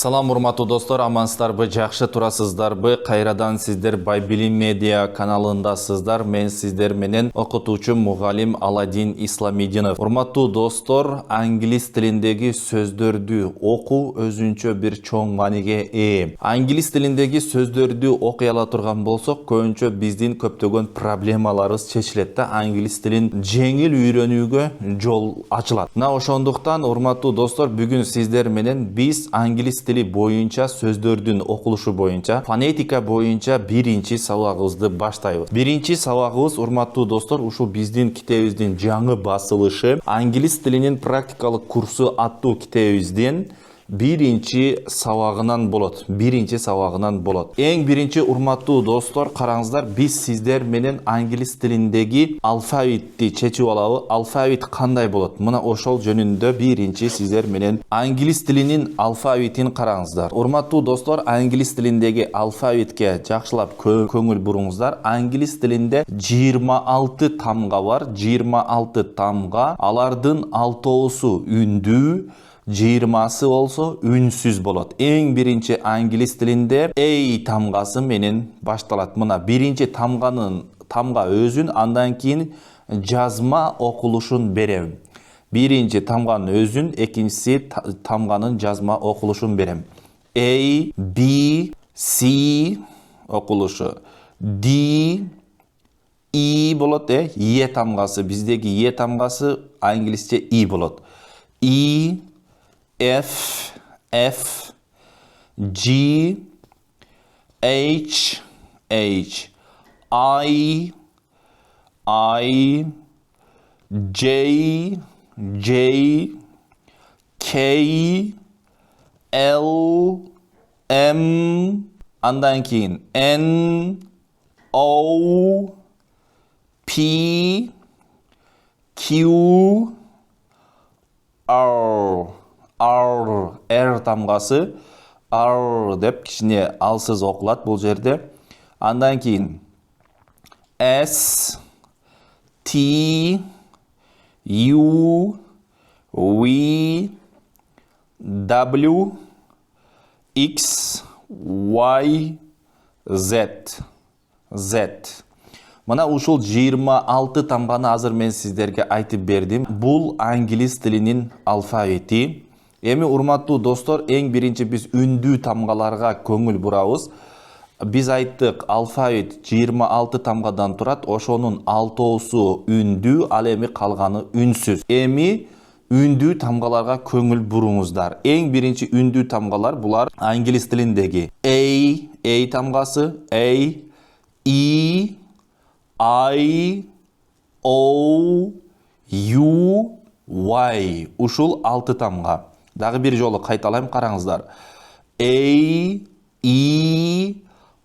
Салам урматтуу достор, амансыздарбы, жакшы турасыздарбы? Кайрадан сиздер Байбилим медиа каналындасыздар. Мен сиздер менен окутуучу мугалим Аладдин Исламидинов. Урматтуу достор, англис тилиндеги сөздөрдү окуу өзүнчө бир чоң мааниге ээ. Англис тилиндеги сөздөрдү окуй ала турган болсок, көбүнчө биздин көптөгөн проблемаларыбыз чечилет да, англис тилин жеңил үйрөнүүгө жол ачылат. Мына ошондуктан урматтуу достор, бүгүн сиздер менен биз англис тили боюнча сөздөрдүн окулушу боюнча фонетика боюнча биринчи сабагыбызды баштайбыз. Биринчи сабагыбыз, урматтуу достор, ушул биздин китебибиздин жаңы басылышы англис тилинин практикалык курсу аттуу китебибиздин биринчи сабагынан болот. Эң биринчи, урматтуу достор, караңыздар, биз сиздер менен англис тилиндеги алфавитти чечип алабы. Алфавит кандай болот? Мына ошол жөнүндө биринчи сиздер менен англис тилинин алфавитин караңыздар. Урматтуу достор, англис тилиндеги алфавитке жакшылап көңүл буруңуздар. Англис тилинде 26 тамга бар. 26 тамга. Алардын 6-оосу үндүү, 20-сы болсо үнсүз болот. Эң биринчи англис тилинде A тамгасы менен башталат. Мына биринчи тамга өзүн, андан кийин жазма окулушун берем. Биринчи тамганын өзүн, экинчиси тамганын жазма окулушун берем. A, B, C окулушу. D, E болот, E тамгасы. Биздеги E тамгасы англисче E болот. E, F, G, H, I, J, K, L, M, andan keyin N, O, P, Q, R тамгасы. R деп кичине алсыз окулат бул жерде. Андан кийин S, T, U, V, W, X, Y, Z. Мына ушул 26 тамганы азыр мен сиздерге айтып бердим. Бул англис тилинин алфавити. Эми урматтуу достор, эң биринчи биз үндүү тамгаларга көңүл бурабыз. Биз айттык, алфавит 26 тамгадан турат, ошонун 6-оосу үндүү, ал эми калганы үнсүз. Эми үндүү тамгаларга көңүл буруңуздар. Эң биринчи үндүү тамгалар булар англис тилиндеги A тамгасы, A, E, I, O, U, Y. Ушул 6 тамга. Дагы бир жолу кайталайм, караңыздар. A, E,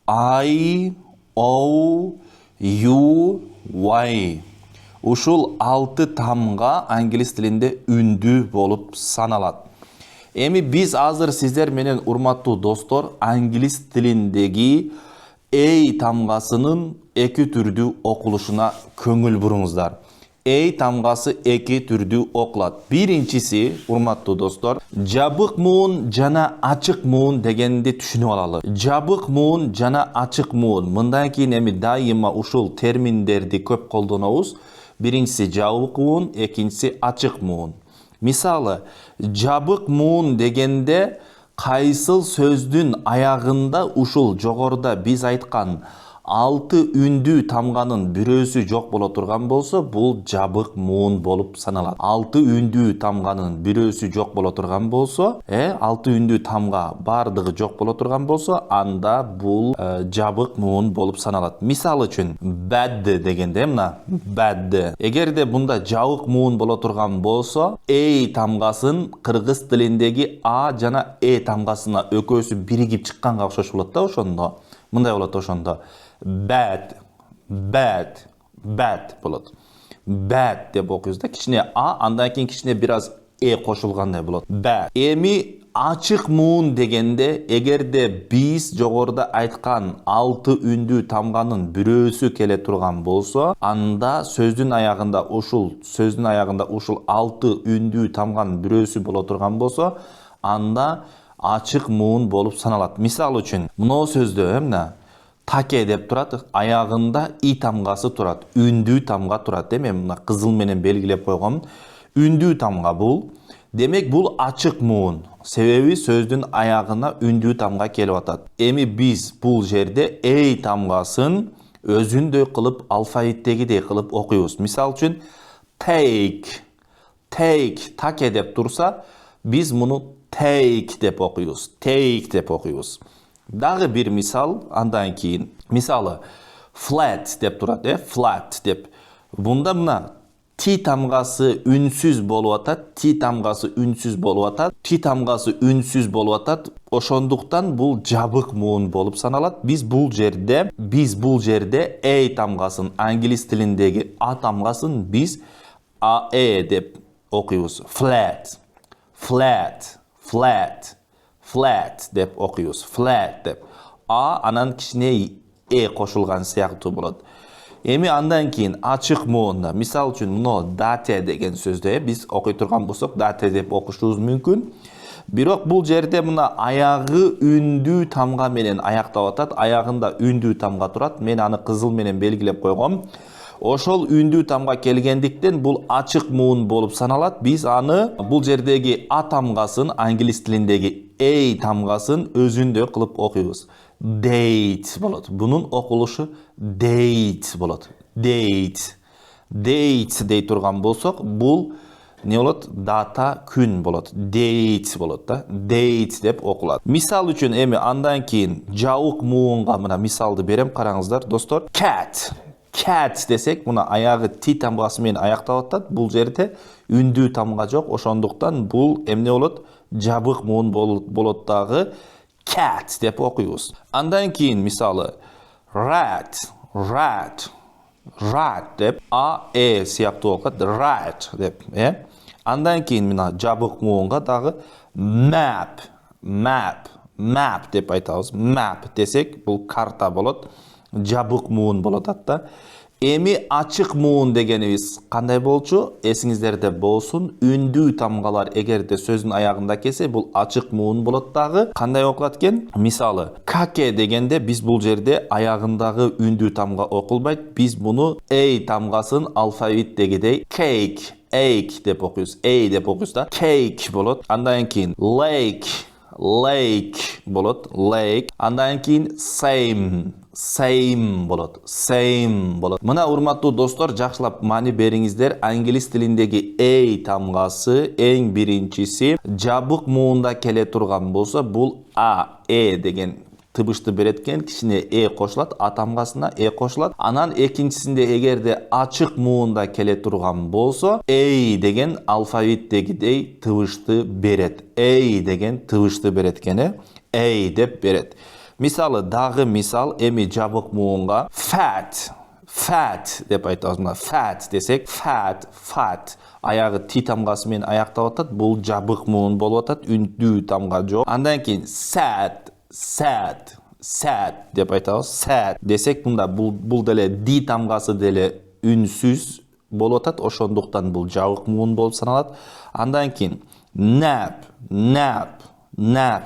I, O, U, Y. Ушул 6 тамга англис тилинде үндүү болуп саналат. Эми биз азыр сиздер менен, урматтуу достор, англис тилиндеги A тамгасынын эки түрдүү окулушуна көңүл буруңуздар. A тамгасы эки түрдүү окулат. Биринчиси, урматтуу достор, жабык муун жана ачык муун дегенди түшүнүп алалы. Жабык муун жана ачык муун. Мындан кийин эми дайыма ушул терминдерди көп колдонобуз. Биринчиси жабык муун, экинчиси ачык муун. Мисалы, жабык муун дегенде кайсыл сөздүн аягында ушул жогоруда биз айткан 6 үндүү тамганын бирөөсү жок боло турган болсо, бул жабык муун болуп саналат. 6 үндүү тамганын бирөөсү жок боло турган болсо, 6 үндүү тамга бардыгы жок боло турган болсо, анда бул жабык муун болуп саналат. Мисалы үчүн, bad дегенде, мына bad. Эгерде бунда жабык муун боло турган болсо, A тамгасын кыргыз тилиндеги А жана Э тамгасына экөөсү биригип чыкканга окшош болот да, ошондо. Мындай болот ошондо. Bad болот. Bad деп окуйбуз да, кичине А, андан кийин кичине бираз кошулгандай болот. Bad. Эми ачык муун дегенде, эгерде биз жогоруда айткан 6 үндүү тамганын бирөөсү келе турган болсо, анда сөздүн аягында ушул 6 үндүү тамганын бирөөсү боло турган болсо, анда ачык муун болуп саналат. Мисал үчүн, мына сөздө эмне? Таке деп турат, аягында и тамгасы турат, үндүү тамга турат. Мен мына кызыл менен белгилеп койгом. Үндүү тамга бул. Демек бул ачык муун. Себеби сөздүн аягына үндүү тамга келип атат. Эми биз бул жерде эй тамгасын өзүндөй кылып алфавиттегидей кылып окуйбуз. Мисал үчүн take, таке деп турса, биз муну take деп окуйбуз. Take деп окуйбуз. Дагы бир мисал, андан кийин. Мисалы, flat деп турат, flat деп. Бунда мына ти тамгасы үнсүз болуп атат, ти тамгасы үнсүз болуп атат, ти тамгасы үнсүз болуп атат. Ошондуктан бул жабык муун болуп саналат. Биз бул жерде эй тамгасын, англис тилиндеги а тамгасын биз аэ деп окуйбуз. Flat, flat, flat, flat деп окуйбуз. Flat деп. А анан кичине э кошулган сыяктуу болот. Эми андан кийин ачык муунда, мисал үчүн мына date деген сөздө биз окуй турган болсок date деп окушубуз мүмкүн. Бирок бул жерде мына аягы үндүү тамга менен аяктап атат. Аягында үндүү тамга турат. Мен аны кызыл менен белгилеп койгом. Ошол үндүү тамга келгендиктен бул ачык муун болуп саналат. Биз аны бул жердеги а тамгасын, англис тилиндеги эй тамгасын өзүндөй кылып окуйбуз. Date болот. Бунун окулушу date болот. Date дей турган болсок, бул не болот? Дата, күн болот. Date болот да. Date деп окулат. Мисал үчүн эми андан кийин жабык муунга мына мисалды берем, караңыздар достор. Cat десек, мына аягы ти тамгасы менен аяктап атат. Бул жерде үндүү тамга жок. Ошондуктан бул эмне болот? Жабык муун болот дагы. Cat деп окуйбуз. Андан кийин мисалы rat деп а сыяктуу окат. Rat деп, Андан кийин мына жабык муунга дагы map деп айтабыз. Map десек, бул карта болот. Жабык муун болот да. Эми ачык муун дегенибиз кандай болчу? Эсиңиздерде болсун, үндүү тамгалар эгерде сөздүн аягында келсе, бул ачык муун болот дагы. Кандай окулат экен? Мисалы, каке дегенде биз бул жерде аягындагы үндүү тамга окулбайт. Биз муну эй тамгасын алфавиттегидей cake деп окуйбуз. Эй деп окуйбуз да. Cake болот. Андан кийин lake болот. Lake. Андан кийин same болот. Мына урматтуу достор, жакшылап маани бериңиздер. Англис тилиндеги эй тамгасы эң биринчиси жабык муунда келе турган болсо, бул деген тыбышты берет экен, кичине кошулат, а тамгасына кошулат. Анан экинчисинде эгерде ачык муунда келе турган болсо, эй деген алфавиттегидей тыбышты берет. Эй деген тыбышты берет экен, эй деп берет. Мисалы, дагы мисал, эми жабык муунга fat деп айтабыз. Fat десек, fat. Аягы ти тамгасы менен аяктап атат. Бул жабык муун болуп атат, үндүү тамга жок. Андан кийин sad деп айтабыз. Sad десек, мында бул деле ди тамгасы деле үнсүз болуп атат. Ошондуктан бул жабык муун болуп саналат. Андан кийин nap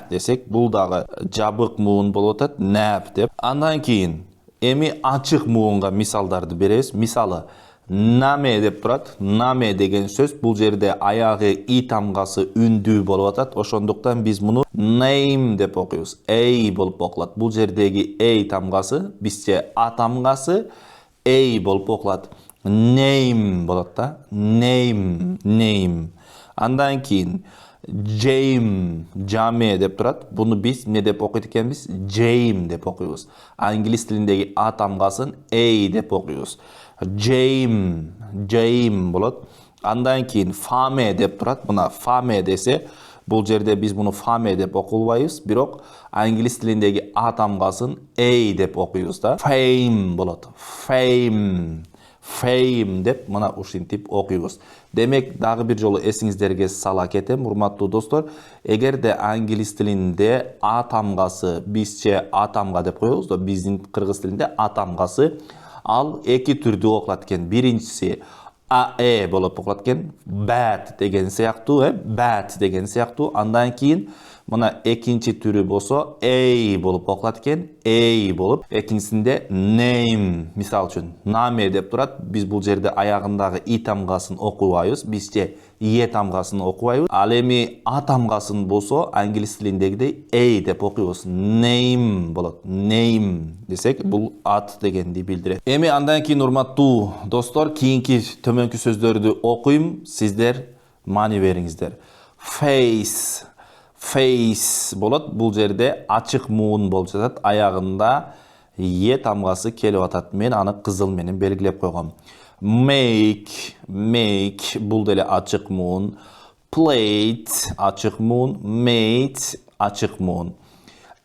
десек, бул дагы жабык муун болуп атат. Nap деп. Андан кийин эми ачык муунга мисалдарды беребиз. Мисалы, name деп турат. Name деген сөз бул жерде аягы и тамгасы үндүү болуп атат. Ошондуктан биз муну name деп окуйбуз. Эй болуп окулат. Бул жердеги эй тамгасы бизче а тамгасы эй болуп окулат. Name болот да. Name. Андан кийин jame деп турат. Буну биз не деп окуйт экенбиз? Jame деп окуйбуз. Англис тилиндеги а тамгасын эй деп окуйбуз. Jame болот. Андан кийин fame деп турат. Мына fame десе, бул жерде биз муну fame деп окулбайбыз, бирок англис тилиндеги а тамгасын эй деп окуйбуз да. Fame болот. Fame деп мына ушинтип окуйбуз. Демек, дагы бир жолу эсиңиздерге сала кетем, урматтуу достор. Эгерде англис тилинде а тамгасы бизче а тамга деп коебуз да, биздин кыргыз тилинде а тамгасы, ал эки түрдүү окулат экен. Биринчиси ae болуп окулат экен. Bad деген сыяктуу, bad деген сыяктуу. Андан кийин мына экинчи түрү болсо a болуп окулат экен. A болуп. Экинчисинде name, мисал үчүн name деп турат. Биз бул жерде аягындагы и тамгасын окубайбыз. Бизче е тамгасын окубайбыз. Ал эми а тамгасын болсо англис тилиндегидей a деп окуйбуз. Name болот. Name десек бул ат дегенди билдирет. Эми андан кийин урматтуу достор, кийинки төмөнкү сөздөрдү окуйм. Сиздер маани бериңиздер. Face. Face болот. Бул жерде ачык муун болуп жатат. Аягында е тамгасы келип атат. Мен аны кызыл менен белгилеп койгом. Make. Make. Бул деле ачык муун. Plate. Ачык муун. Mate. Ачык муун.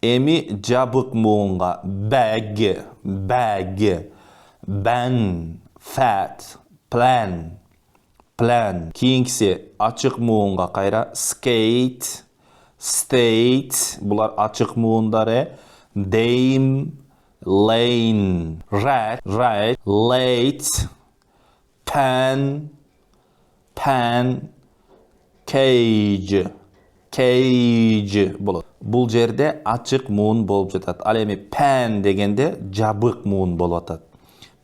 Эми жабык муунга bag. Bag. Ban. Fat. Plan. Plan. Кийинкиси ачык муунга кайра skate. State, булар ачык муундар. Dame, lane, rat, late, pan, cage, болот. Бул жерде ачык муун болуп жатат. Ал эми pan дегенде жабык муун болуп атат.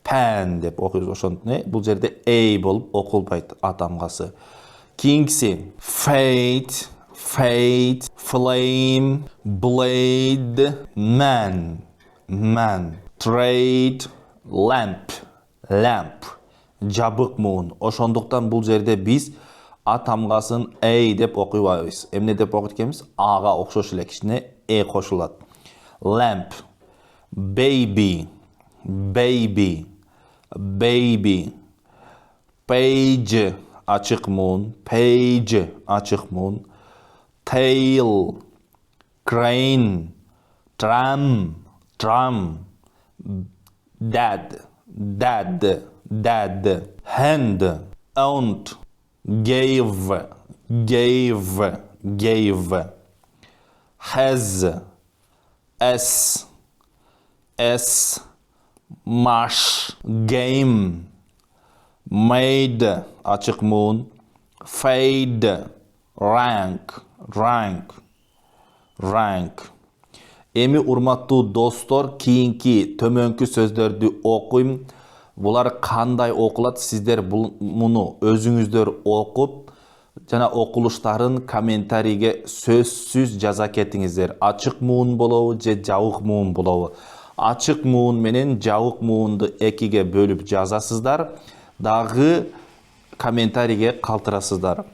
Pan деп окуйбуз ошондо. Бул жерде a болуп окулбайт а тамгасы. Кийинкиси fate, flame, blade, man, trade, lamp, жабык муун. Ошондуктан бул жерде биз а тамгасын a деп окуйбайбыз. Эмне деп окуйт экенбиз? ага окшош эле кичине кошулат. Lamp, baby, page, ачык муун, ачык муун. Tail, crane, tram, dad, hand, aunt, gave, has, s, mash, game, made, ачык муун, fade, rank. Эми урматтуу достор, кийинки төмөнкү сөздөрдү окуйм. Булар кандай окулат? Сиздер муну өзүңүздөр окуп, жана окулуштарын комментарийге сөзсүз жаза кетиңиздер. Ачык муун болобу же жабык муун болобу? Ачык муун менен жабык муунду экиге бөлүп жазасыздар. Дагы комментарийге калтырасыздар.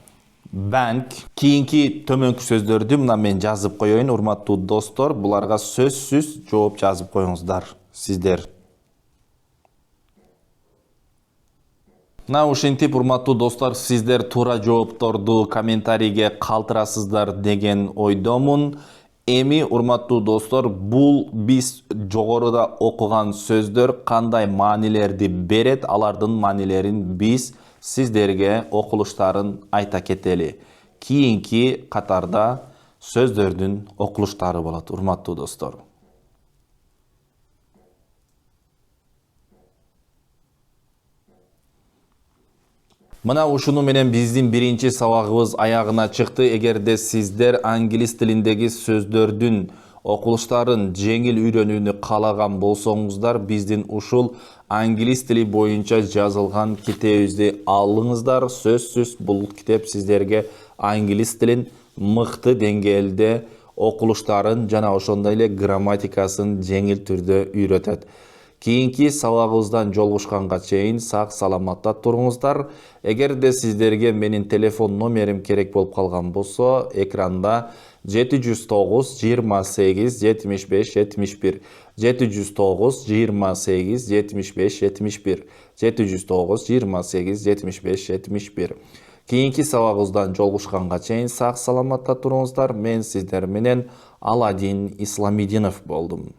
Bank. Кийинки төмөнкү сөздөрдү мына мен жазып коеюн, урматтуу достор. Буларга сөзсүз жооп жазып коюңуздар сиздер. Мына ушинтип, урматтуу достор, сиздер туура жоопторду комментарийге калтырасыздар деген ойдомун. Эми урматтуу достор, бул биз жогоруда окуган сөздөр кандай маанилерди берет? Алардын маанилерин биз сиздерге окулуштарын айта кетели. Кийинки катарда сөздөрдүн окулуштары болот, урматтуу достор. Мына ушуну менен биздин биринчи сабагыбыз аягына чыкты. Эгерде сиздер англис тилиндеги сөздөрдүн окулуштарын жеңил үйрөнүүнү каалаган болсоңуздар, биздин ушул англис тили боюнча жазылган китебибизди алыңыздар. Сөзсүз бул китеп сиздерге англис тилин мыкты деңгээлде окулуштарын жана ошондой эле грамматикасын жеңил түрдө үйрөтөт. Кийинки сабагыбыздан жолугушканга чейин сак саламатта туруңуздар. Эгерде сиздерге менин телефон номерим керек болуп калган болсо, экранда 709 28 75 71 709 28 75 71 709 28 75 71. Кийинки сабагыбыздан жолугушканга чейин сак саламатта туруңуздар. Мен сиздер менен Аладдин Исламидинов болдум.